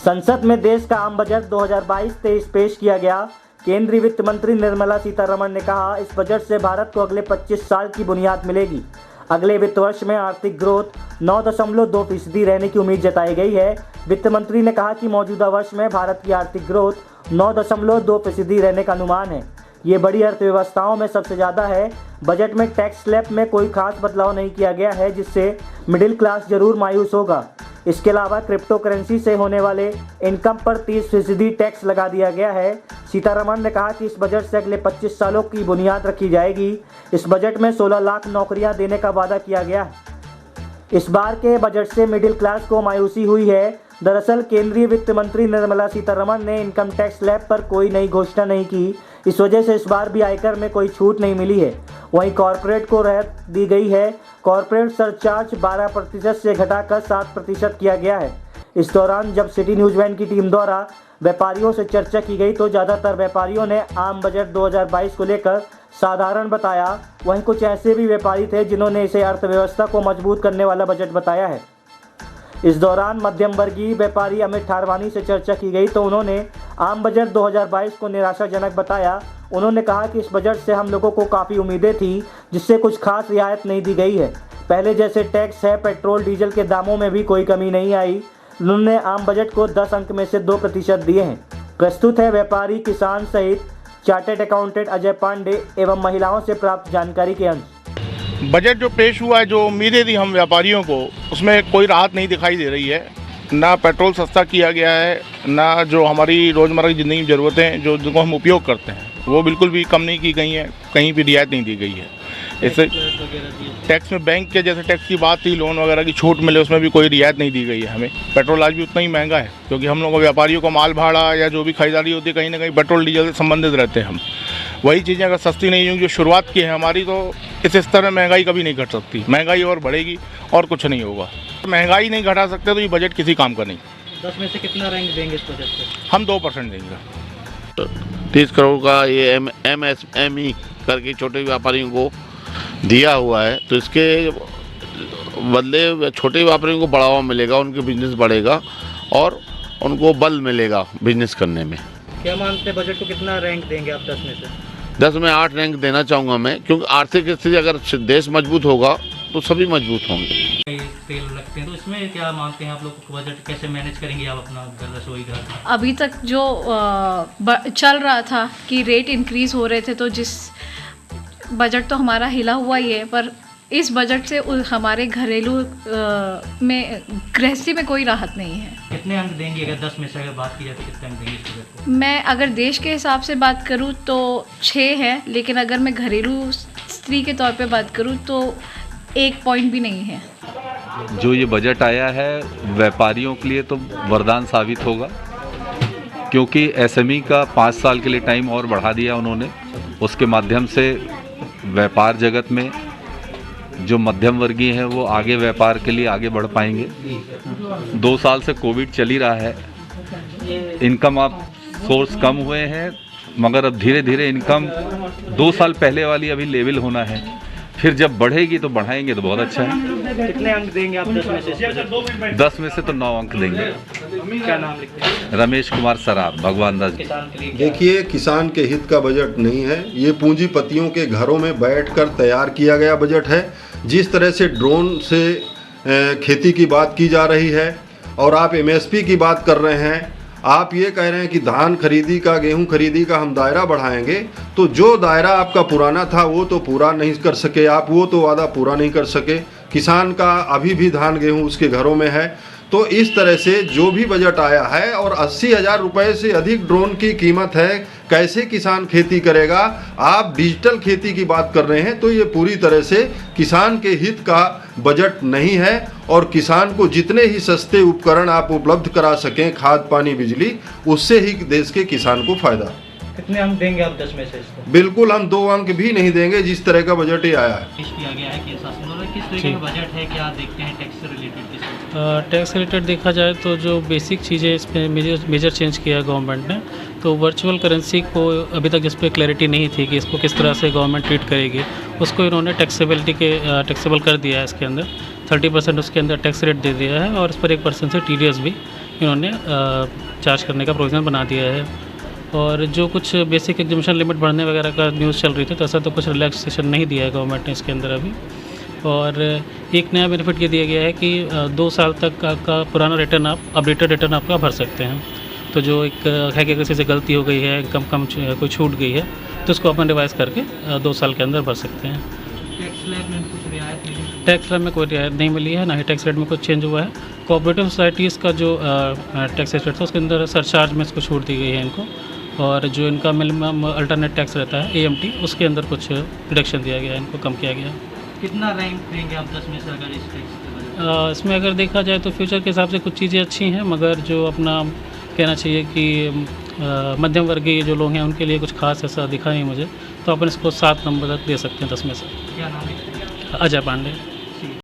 संसद में देश का आम बजट 2022-23 पेश किया गया। केंद्रीय वित्त मंत्री निर्मला सीतारमण ने कहा, इस बजट से भारत को अगले 25 साल की बुनियाद मिलेगी। अगले वित्त वर्ष में आर्थिक ग्रोथ 9.2% रहने की उम्मीद जताई गई है। वित्त मंत्री ने कहा कि मौजूदा वर्ष में भारत की आर्थिक ग्रोथ 9.2% रहने का अनुमान है। ये बड़ी अर्थव्यवस्थाओं में सबसे ज़्यादा है। बजट में टैक्स स्लैब में कोई खास बदलाव नहीं किया गया है, जिससे मिडिल क्लास जरूर मायूस होगा। इसके अलावा क्रिप्टो करेंसी से होने वाले इनकम पर 30% टैक्स लगा दिया गया है। सीतारमण ने कहा कि इस बजट से अगले 25 सालों की बुनियाद रखी जाएगी। इस बजट में 16 लाख नौकरियां देने का वादा किया गया है। इस बार के बजट से मिडिल क्लास को मायूसी हुई है। दरअसल केंद्रीय वित्त मंत्री निर्मला सीतारमण ने इनकम टैक्स स्लैब पर कोई नई घोषणा नहीं की। इस वजह से इस बार भी आयकर में कोई छूट नहीं मिली है। वहीं कॉरपोरेट को राहत दी गई है। कॉरपोरेट सरचार्ज 12% से घटाकर 7% किया गया है। इस दौरान जब सिटी न्यूज़ वैन की टीम द्वारा व्यापारियों से चर्चा की गई तो ज़्यादातर व्यापारियों ने आम बजट 2022 को लेकर साधारण बताया। वहीं कुछ ऐसे भी व्यापारी थे जिन्होंने इसे अर्थव्यवस्था को मजबूत करने वाला बजट बताया है। इस दौरान मध्यम वर्गीय व्यापारी अमित ठारवानी से चर्चा की गई तो उन्होंने आम बजट 2022 को निराशाजनक बताया। उन्होंने कहा कि इस बजट से हम लोगों को काफ़ी उम्मीदें थी, जिससे कुछ खास रियायत नहीं दी गई है। पहले जैसे टैक्स है, पेट्रोल डीजल के दामों में भी कोई कमी नहीं आई। उन्होंने आम बजट को 10 अंक में से 2% दिए हैं। प्रस्तुत है व्यापारी, किसान सहित चार्टर्ड अकाउंटेंट अजय पांडे एवं महिलाओं से प्राप्त जानकारी के अंश। बजट जो पेश हुआ है, जो उम्मीदें थी हम व्यापारियों को, उसमें कोई राहत नहीं दिखाई दे रही है। ना पेट्रोल सस्ता किया गया है, ना जो हमारी रोज़मर्रा की ज़िंदगी में ज़रूरतें जिनको हम उपयोग करते हैं वो बिल्कुल भी कम नहीं की गई हैं। कहीं भी रियायत नहीं दी गई है। इससे टैक्स में बैंक के जैसे टैक्स की बात थी, लोन वगैरह की छूट मिले, उसमें भी कोई रियायत नहीं दी गई है हमें। पेट्रोल आज भी उतना ही महंगा है, क्योंकि हम लोग को व्यापारियों को माल भाड़ा या जो भी खरीदारी होती है कहीं ना कहीं पेट्रोल डीजल से संबंधित रहते हैं हम। वही चीज़ें अगर सस्ती नहीं होंगी, जो शुरुआत की है हमारी, तो इस स्तर में महंगाई कभी नहीं घट सकती। महंगाई और बढ़ेगी और कुछ नहीं होगा। महंगाई नहीं घटा सकते तो ये बजट किसी काम का नहीं। 10 में से कितना रैंक देंगे इस बजट को? हम 2% देंगे। 30 करोड़ का ये MSME करके छोटे व्यापारियों को दिया हुआ है, तो इसके बदले छोटे व्यापारियों को बढ़ावा मिलेगा, उनके बिजनेस बढ़ेगा और उनको बल मिलेगा बिजनेस करने में। क्या मानते हैं बजट को कितना रैंक देंगे आप 10 में से? 10 में 8 रैंक देना चाहूँगा मैं, क्योंकि आर्थिक स्थिति अगर देश मजबूत होगा तो सभी मजबूत होंगे। तेल लगते हैं तो इसमें क्या मानते हैं आप लोग, बजट कैसे मैनेज करेंगे आप अपना रसोई घर? अभी तक जो चल रहा था कि रेट इंक्रीज हो रहे थे, तो जिस बजट तो हमारा हिला हुआ ही है, पर इस बजट से हमारे घरेलू में गृहस्थी में कोई राहत नहीं है। कितने अंक देंगे अगर 10 में से अगर बात की जाए तो कितने अंक देंगे इस बजट को? मैं अगर देश के हिसाब से बात करूं तो 6 है, लेकिन अगर मैं घरेलू स्त्री के तौर पे बात करूं तो 1 पॉइंट भी नहीं है। जो ये बजट आया है व्यापारियों के लिए तो वरदान साबित होगा, क्योंकि SME का 5 साल के लिए टाइम और बढ़ा दिया उन्होंने। उसके माध्यम से व्यापार जगत में जो मध्यम वर्गीय हैं वो आगे व्यापार के लिए आगे बढ़ पाएंगे। 2 साल से कोविड चल ही रहा है, इनकम अब सोर्स कम हुए हैं, मगर अब धीरे धीरे इनकम 2 साल पहले वाली अभी लेवल होना है। फिर जब बढ़ेगी तो बढ़ाएंगे तो बहुत अच्छा है। कितने अंक देंगे आप 10 में से? 10 में से तो 9 अंक देंगे। क्या नाम लिखते हैं? रमेश कुमार सराफ, भगवान दास। देखिए, किसान के हित का बजट नहीं है, ये पूंजीपतियों के घरों में बैठकर तैयार किया गया बजट है। जिस तरह से ड्रोन से खेती की बात की जा रही है और आप MSP की बात कर रहे हैं, आप ये कह रहे हैं कि धान खरीदी का, गेहूं खरीदी का हम दायरा बढ़ाएंगे, तो जो दायरा आपका पुराना था वो तो पूरा नहीं कर सके आप, वो तो वादा पूरा नहीं कर सके। किसान का अभी भी धान गेहूं उसके घरों में है। तो इस तरह से जो भी बजट आया है, और 80,000 रुपये से अधिक ड्रोन की कीमत है, कैसे किसान खेती करेगा? आप डिजिटल खेती की बात कर रहे हैं, तो ये पूरी तरह से किसान के हित का बजट नहीं है। और किसान को जितने ही सस्ते उपकरण आप उपलब्ध करा सकें, खाद पानी बिजली, उससे ही देश के किसान को फायदा। कितने अंक देंगे आप 10 में से इसको? बिल्कुल हम 2 अंक भी नहीं देंगे, जिस तरह का बजट ही आया है। किया गया है कि शासन द्वारा किस तरह का बजट है, क्या देखते हैं टैक्स से रिलेटेड? टैक्स रिलेटेड देखा जाए तो जो बेसिक चीज़ें इसमें मेजर चेंज किया है गवर्नमेंट ने, तो वर्चुअल करेंसी को अभी तक जिस पर क्लैरिटी नहीं थी कि इसको किस तरह से गवर्नमेंट ट्रीट करेगी, उसको इन्होंने टैक्सेबल कर दिया है। इसके अंदर 30% उसके अंदर टैक्स रेट दे दिया है और इस पर 1% से TDS भी इन्होंने चार्ज करने का प्रोविज़न बना दिया है। और जो कुछ बेसिक एग्जामिशन लिमिट बढ़ने वगैरह का न्यूज़ चल रही थी, तो ऐसा तो कुछ रिलैक्सेशन नहीं दिया है गवर्नमेंट ने इसके अंदर अभी। और एक नया बेनिफिट ये दिया गया है कि 2 साल तक का पुराना रिटर्न आप अपडेटेड रिटर्न आपका भर सकते हैं। तो जो एक है कि अगर किसी से गलती हो गई है, कम कोई छूट गई है, तो उसको अपन रिवाइज़ करके 2 साल के अंदर भर सकते हैं। टैक्स स्लैब में कुछ रियायत मिली? टैक्स स्लैब में कोई रियायत नहीं मिली है, ना ही टैक्स रेट में कुछ चेंज हुआ है। कोऑपरेटिव सोसाइटीज़ का जो टैक्स रेट था, उसके अंदर सरचार्ज में इसको छूट दी गई है इनको। और जो इनका मिनिमम अल्टरनेट टैक्स रहता है AMT, उसके अंदर कुछ रिडक्शन दिया गया है, इनको कम किया गया है। कितना रैंक देंगे आप 10 में से अगर इस टैक्स के बारे में? इसमें अगर देखा जाए तो फ्यूचर के हिसाब से कुछ चीज़ें अच्छी हैं, मगर जो अपना कहना चाहिए कि मध्यम वर्गीय जो लोग हैं उनके लिए कुछ खास ऐसा दिखा नहीं मुझे, तो अपन इसको 7 नंबर तक दे सकते हैं 10 में से। क्या नाम है? अजय पांडे।